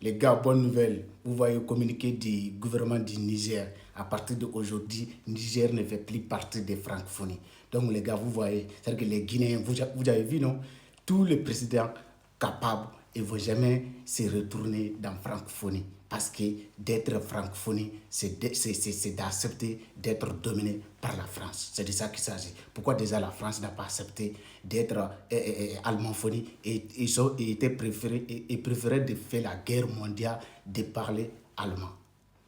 Les gars, bonne nouvelle. Vous voyez le communiqué du gouvernement du Niger. À partir d'aujourd'hui, Niger ne fait plus partie des francophonie. Donc les gars, vous voyez, c'est-à-dire que les Guinéens, vous avez vu, non? Tous les présidents capables ne vont jamais se retourner dans la francophonie. Parce que d'être francophonie, c'est d'accepter d'être dominé par la France. C'est de ça qu'il s'agit. Pourquoi déjà la France n'a pas accepté d'être allemandophonie et ils étaient préférés, et préféraient de faire la guerre mondiale de parler allemand.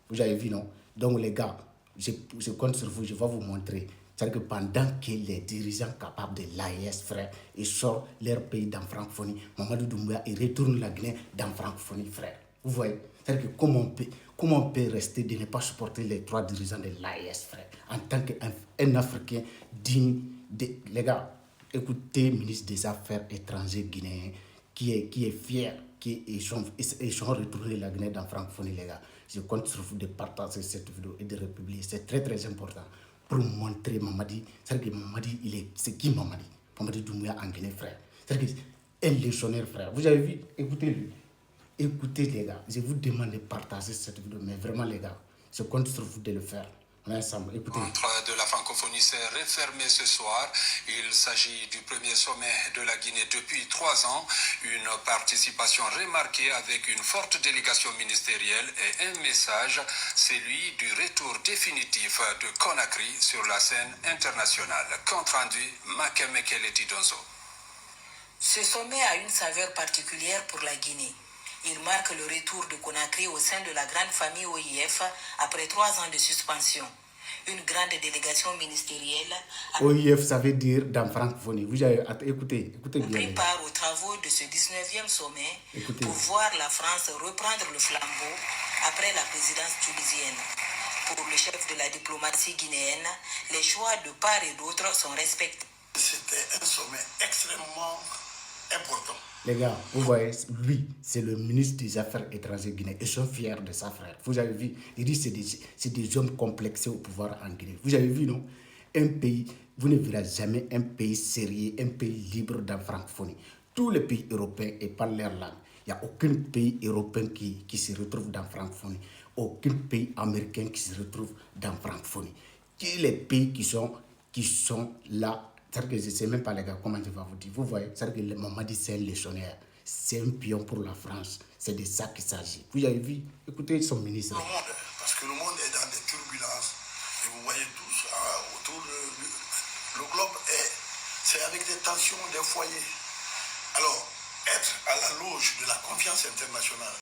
Vous avez vu, non? Donc les gars, je compte sur vous, je vais vous montrer. C'est-à-dire que pendant que les dirigeants capables de l'AES, frère, ils sortent leur pays dans la francophonie, Mamadou Doumbouya, il retourne la Guinée dans la francophonie, frère. Vous voyez? C'est-à-dire que comment on peut rester de ne pas supporter les trois dirigeants de l'AES, frère, en tant qu'un Africain digne de... Les gars, écoutez, ministre des Affaires étrangères guinéen, qui est fier, ils sont retournés la Guinée dans la francophonie, les gars. Je compte sur vous de partager cette vidéo et de republier. C'est très très important pour montrer Mamadi. C'est-à-dire que Mamadi, c'est qui Mamadi? Mamadi Doumbouya en Guinée, frère. C'est-à-dire que c'est un légionnaire, frère. Vous avez vu? Écoutez-lui. Écoutez les gars, je vous demande de partager cette vidéo, mais vraiment les gars, je compte sur vous de le faire. On est ensemble, écoutez. Le centre de la francophonie s'est refermé ce soir. Il s'agit du premier sommet de la Guinée depuis 3 ans. Une participation remarquée avec une forte délégation ministérielle et un message, celui du retour définitif de Conakry sur la scène internationale. Compte rendu, Makemekele Tidonzo. Ce sommet a une saveur particulière pour la Guinée. Il marque le retour de Conakry au sein de la grande famille OIF après 3 ans de suspension. Une grande délégation ministérielle OIF, ça veut dire dans francophonie. Vous avez écoutez bien. Pris part aux travaux de ce 19e sommet pour voir la France reprendre le flambeau après la présidence tunisienne. Pour le chef de la diplomatie guinéenne, les choix de part et d'autre sont respectés. C'était un sommet extrêmement important. Les gars, vous voyez, lui, c'est le ministre des Affaires étrangères guinéen. Ils sont fiers de sa frère. Vous avez vu, il dit que c'est des hommes complexés au pouvoir en Guinée. Vous avez vu, non? Un pays, vous ne verrez jamais un pays sérieux, un pays libre dans la francophonie. Tous les pays européens parlent leur langue. Il n'y a aucun pays européen qui se retrouve dans la francophonie. Aucun pays américain qui se retrouve dans la francophonie. Tous les pays qui sont là. C'est-à-dire que je ne sais même pas, les gars, comment je vais vous dire. Vous voyez, c'est-à-dire que le Mamadi, c'est un légionnaire. C'est un pion pour la France. C'est de ça qu'il s'agit. Vous avez vu? Écoutez son ministre. Le monde, parce que le monde est dans des turbulences. Et vous voyez tous autour le globe, c'est avec des tensions, des foyers. Alors, être à la loge de la confiance internationale,